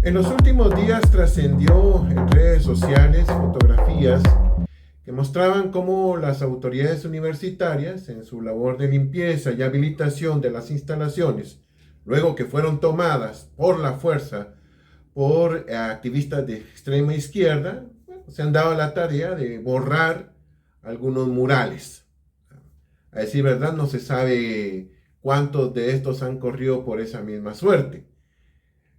En los últimos días trascendió en redes sociales fotografías que mostraban cómo las autoridades universitarias, en su labor de limpieza y habilitación de las instalaciones, luego que fueron tomadas por la fuerza por activistas de extrema izquierda, bueno, se han dado la tarea de borrar algunos murales. A decir verdad, no se sabe cuántos de estos han corrido por esa misma suerte.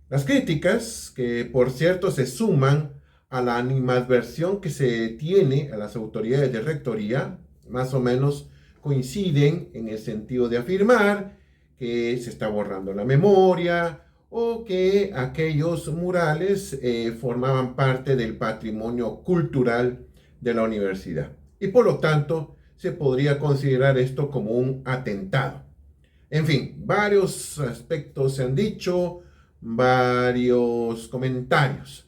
Las críticas, que por cierto se suman a la animadversión que se tiene a las autoridades de rectoría, más o menos coinciden en el sentido de afirmar que se está borrando la memoria o que aquellos murales formaban parte del patrimonio cultural de la universidad. Y por lo tanto, se podría considerar esto como un atentado. En fin, varios aspectos se han dicho, varios comentarios.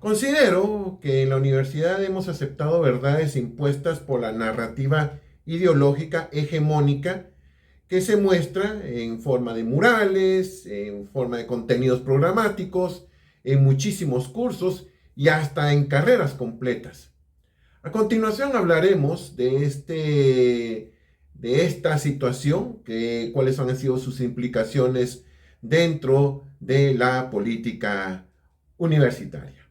Considero que en la universidad hemos aceptado verdades impuestas por la narrativa ideológica hegemónica que se muestra en forma de murales, en forma de contenidos programáticos, en muchísimos cursos y hasta en carreras completas. A continuación hablaremos de esta situación, cuáles han sido sus implicaciones dentro de la política universitaria.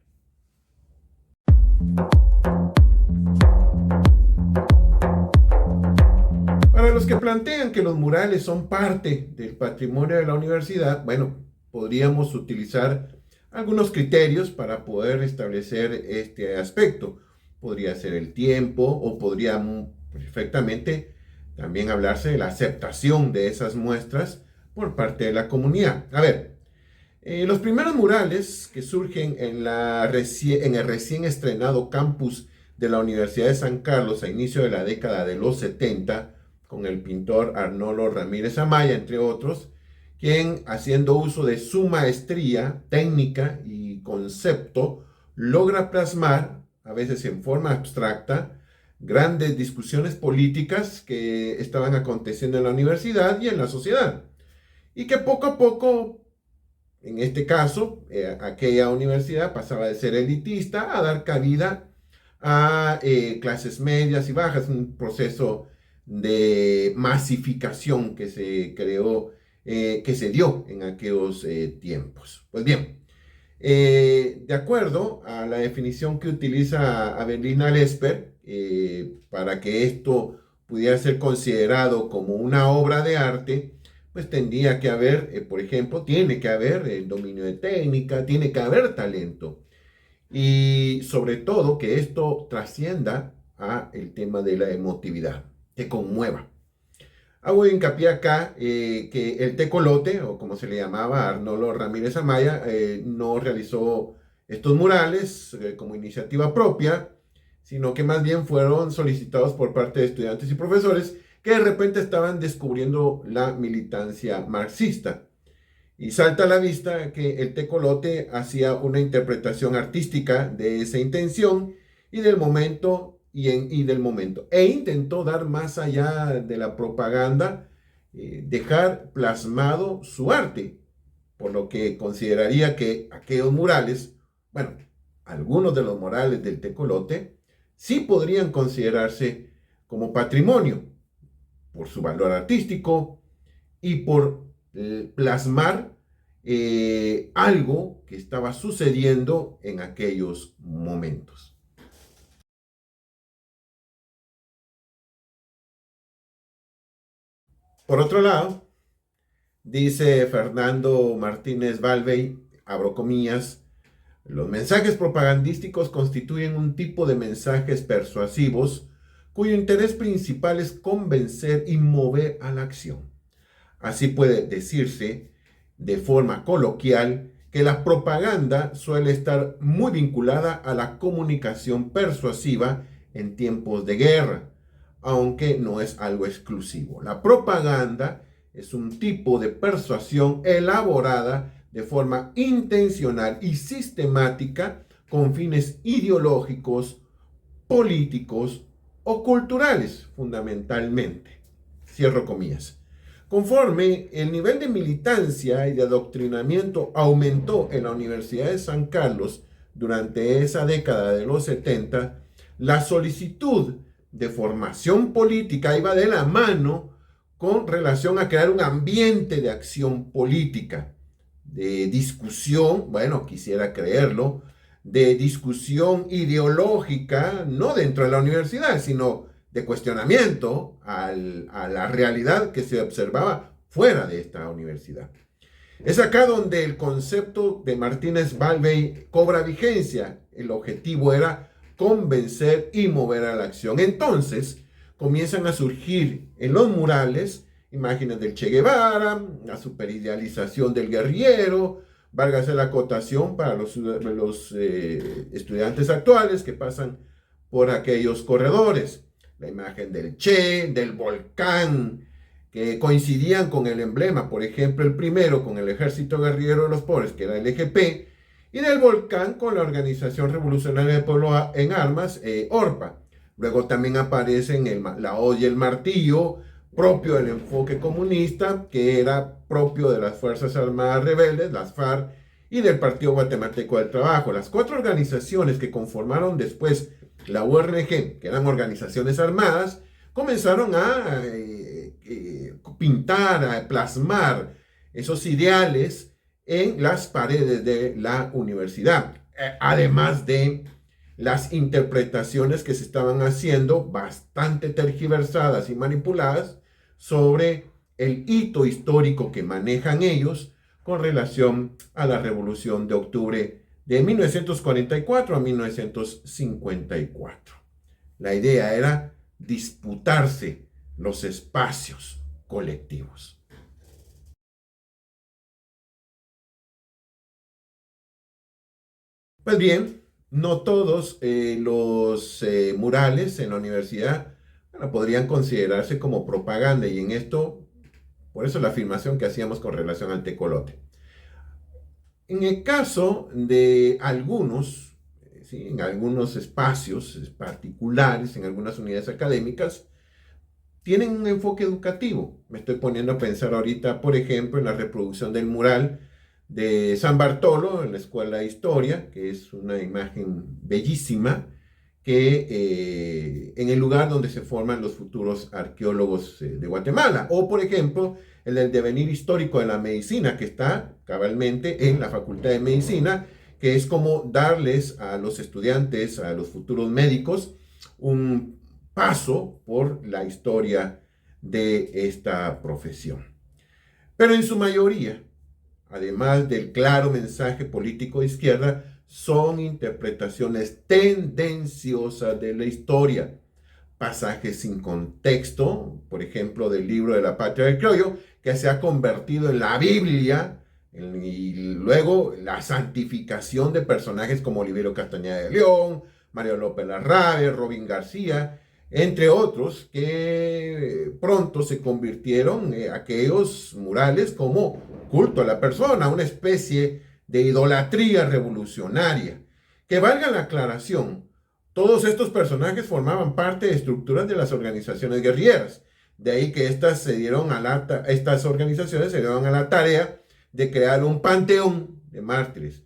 Para los que plantean que los murales son parte del patrimonio de la universidad, bueno, podríamos utilizar algunos criterios para poder establecer este aspecto. Podría ser el tiempo o podría perfectamente también hablarse de la aceptación de esas muestras por parte de la comunidad. A ver, los primeros murales que surgen en el recién estrenado campus de la Universidad de San Carlos a inicio de la década de los 70, con el pintor Arnoldo Ramírez Amaya, entre otros, quien, haciendo uso de su maestría técnica y concepto, logra plasmar, a veces en forma abstracta, grandes discusiones políticas que estaban aconteciendo en la universidad y en la sociedad, y que poco a poco, en este caso, aquella universidad pasaba de ser elitista a dar cabida a clases medias y bajas, un proceso de masificación que se creó, que se dio en aquellos tiempos. Pues bien, de acuerdo a la definición que utiliza Avelina Lesper, para que esto pudiera ser considerado como una obra de arte, pues tendría que haber, por ejemplo, tiene que haber el dominio de técnica, tiene que haber talento. Y sobre todo que esto trascienda a el tema de la emotividad, que conmueva. Hago hincapié acá que el tecolote, o como se le llamaba, Arnoldo Ramírez Amaya, no realizó estos murales como iniciativa propia, sino que más bien fueron solicitados por parte de estudiantes y profesores que de repente estaban descubriendo la militancia marxista. Y salta a la vista que el tecolote hacía una interpretación artística de esa intención y del momento e intentó dar más allá de la propaganda, dejar plasmado su arte, por lo que consideraría que aquellos murales, bueno, algunos de los murales del tecolote, sí podrían considerarse como patrimonio por su valor artístico y por plasmar algo que estaba sucediendo en aquellos momentos. Por otro lado, dice Fernando Martínez Balvey, abro comillas, los mensajes propagandísticos constituyen un tipo de mensajes persuasivos cuyo interés principal es convencer y mover a la acción. Así puede decirse de forma coloquial que la propaganda suele estar muy vinculada a la comunicación persuasiva en tiempos de guerra, aunque no es algo exclusivo. La propaganda es un tipo de persuasión elaborada de forma intencional y sistemática con fines ideológicos, políticos o culturales, fundamentalmente. Cierro comillas. Conforme el nivel de militancia y de adoctrinamiento aumentó en la Universidad de San Carlos durante esa década de los 70, la solicitud de formación política iba de la mano con relación a crear un ambiente de acción política, de discusión, bueno, quisiera creerlo, de discusión ideológica, no dentro de la universidad, sino de cuestionamiento a la realidad que se observaba fuera de esta universidad. Es acá donde el concepto de Martínez Balvey cobra vigencia. El objetivo era convencer y mover a la acción. Entonces comienzan a surgir en los murales imágenes del Che Guevara, la superidealización del guerrillero, válgase la acotación para los estudiantes actuales que pasan por aquellos corredores. La imagen del Che, del volcán, que coincidían con el emblema, por ejemplo, el primero con el Ejército Guerrillero de los Pobres, que era el EGP, y del volcán con la Organización Revolucionaria del Pueblo en Armas, ORPA. Luego también aparecen la hoz y el martillo, propio del enfoque comunista, que era propio de las Fuerzas Armadas Rebeldes, las FARC, y del Partido Guatemalteco del Trabajo. Las cuatro organizaciones que conformaron después la URNG, que eran organizaciones armadas, comenzaron a pintar, a plasmar esos ideales en las paredes de la universidad, además de las interpretaciones que se estaban haciendo, bastante tergiversadas y manipuladas, sobre el hito histórico que manejan ellos con relación a la Revolución de Octubre de 1944 a 1954. La idea era disputarse los espacios colectivos. Pues bien, no todos los murales en la universidad, bueno, podrían considerarse como propaganda, y en esto, por eso la afirmación que hacíamos con relación al tecolote. En el caso de algunos, ¿sí?, en algunos espacios particulares, en algunas unidades académicas, tienen un enfoque educativo. Me estoy poniendo a pensar ahorita, por ejemplo, en la reproducción del mural de San Bartolo en la Escuela de Historia, que es una imagen bellísima, que en el lugar donde se forman los futuros arqueólogos de Guatemala. O, por ejemplo, el del devenir histórico de la medicina, que está cabalmente en la Facultad de Medicina, que es como darles a los estudiantes, a los futuros médicos, un paso por la historia de esta profesión. Pero en su mayoría, además del claro mensaje político de izquierda, son interpretaciones tendenciosas de la historia, pasajes sin contexto, por ejemplo, del libro de la Patria del Criollo, que se ha convertido en la Biblia, y luego la santificación de personajes como Oliverio Castañeda de León, Mario López Larrabe, Robin García, entre otros, que pronto se convirtieron aquellos murales como culto a la persona, una especie de idolatría revolucionaria. Que valga la aclaración, todos estos personajes formaban parte de estructuras de las organizaciones guerrilleras. De ahí que estas organizaciones se dieron a la tarea de crear un panteón de mártires.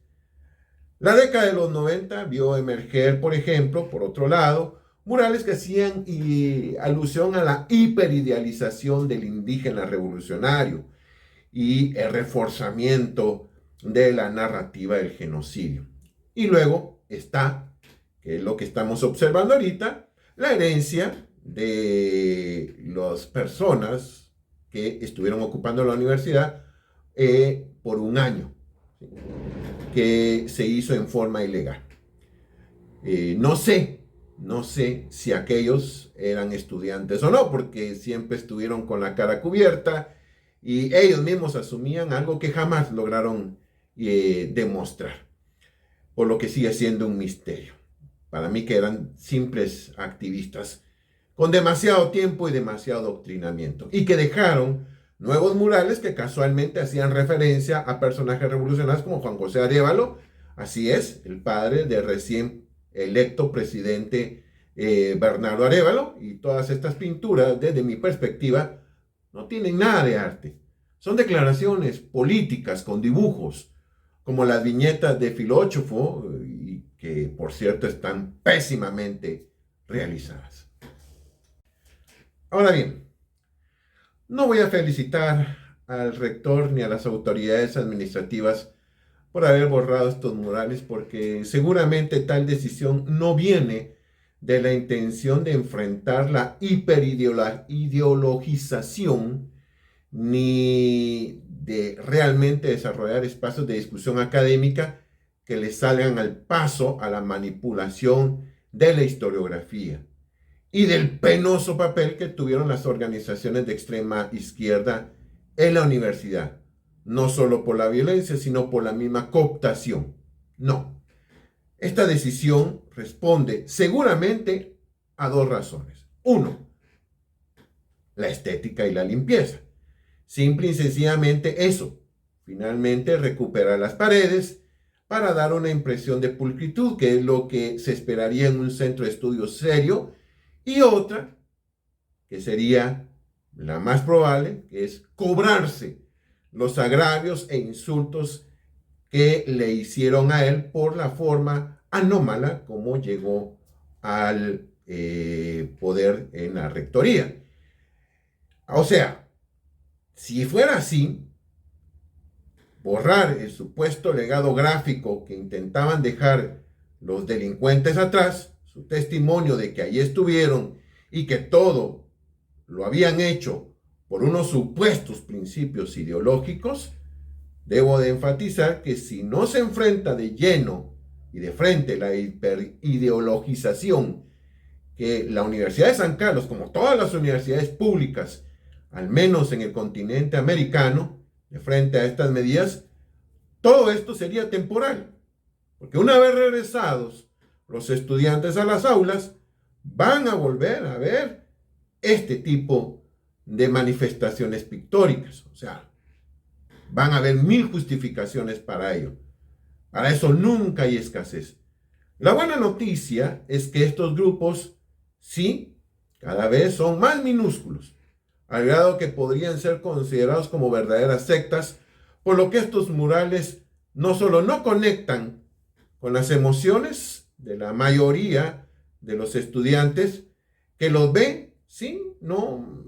La década de los 90 vio emerger, por ejemplo, por otro lado, murales que hacían alusión a la hiperidealización del indígena revolucionario y el reforzamiento de la narrativa del genocidio. Y luego está, que es lo que estamos observando ahorita, la herencia de las personas que estuvieron ocupando la universidad por un año, ¿sí?, que se hizo en forma ilegal. No sé si aquellos eran estudiantes o no, porque siempre estuvieron con la cara cubierta y ellos mismos asumían algo que jamás lograron demostrar, por lo que sigue siendo un misterio. Para mí que eran simples activistas con demasiado tiempo y demasiado adoctrinamiento, y que dejaron nuevos murales que casualmente hacían referencia a personajes revolucionarios como Juan José Arévalo, así es, el padre del recién electo presidente Bernardo Arévalo, y todas estas pinturas, desde mi perspectiva, no tienen nada de arte. Son declaraciones políticas con dibujos, como las viñetas de Filósofo, y que por cierto están pésimamente realizadas. Ahora bien, no voy a felicitar al rector ni a las autoridades administrativas por haber borrado estos murales, porque seguramente tal decisión no viene de la intención de enfrentar la hiperideologización ni de realmente desarrollar espacios de discusión académica que le salgan al paso a la manipulación de la historiografía y del penoso papel que tuvieron las organizaciones de extrema izquierda en la universidad, no solo por la violencia, sino por la misma cooptación. No, esta decisión responde seguramente a dos razones. Uno, la estética y la limpieza. Simple y sencillamente eso. Finalmente recuperar las paredes para dar una impresión de pulcritud, que es lo que se esperaría en un centro de estudios serio. Y otra, que sería la más probable, que es cobrarse los agravios e insultos que le hicieron a él por la forma anómala como llegó al poder en la rectoría. O sea, si fuera así, borrar el supuesto legado gráfico que intentaban dejar los delincuentes atrás, su testimonio de que allí estuvieron y que todo lo habían hecho por unos supuestos principios ideológicos, debo de enfatizar que si no se enfrenta de lleno y de frente la hiperideologización que la Universidad de San Carlos, como todas las universidades públicas, al menos en el continente americano, de frente a estas medidas, todo esto sería temporal. Porque una vez regresados los estudiantes a las aulas, van a volver a ver este tipo de manifestaciones pictóricas. O sea, van a haber mil justificaciones para ello. Para eso nunca hay escasez. La buena noticia es que estos grupos, sí, cada vez son más minúsculos, al grado que podrían ser considerados como verdaderas sectas, por lo que estos murales no solo no conectan con las emociones de la mayoría de los estudiantes que los ven, sí, no,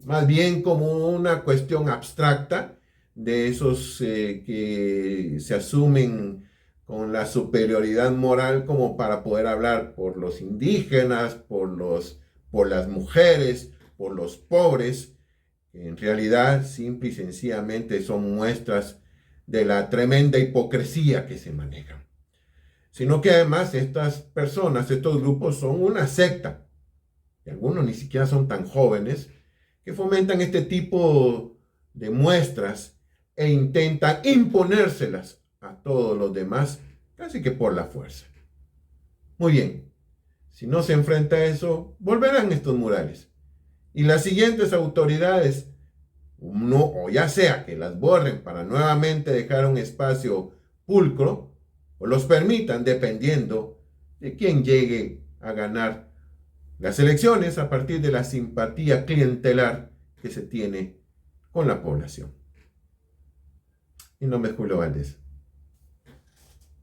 más bien como una cuestión abstracta de esos que se asumen con la superioridad moral como para poder hablar por los indígenas, por las mujeres, por los pobres, que en realidad simple y sencillamente son muestras de la tremenda hipocresía que se maneja. Sino que además estas personas, estos grupos son una secta, y algunos ni siquiera son tan jóvenes, que fomentan este tipo de muestras e intentan imponérselas a todos los demás, casi que por la fuerza. Muy bien, si no se enfrenta a eso, volverán estos murales. Y las siguientes autoridades, no, o ya sea que las borren para nuevamente dejar un espacio pulcro, o los permitan dependiendo de quién llegue a ganar las elecciones a partir de la simpatía clientelar que se tiene con la población. Mi nombre es Julio Valdés.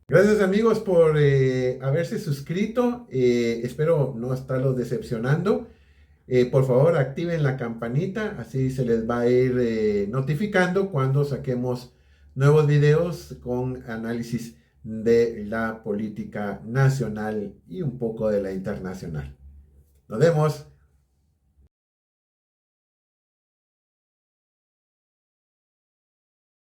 Gracias amigos por haberse suscrito. Espero no estarlos decepcionando. Por favor activen la campanita, así se les va a ir notificando cuando saquemos nuevos videos con análisis de la política nacional y un poco de la internacional. Nos vemos.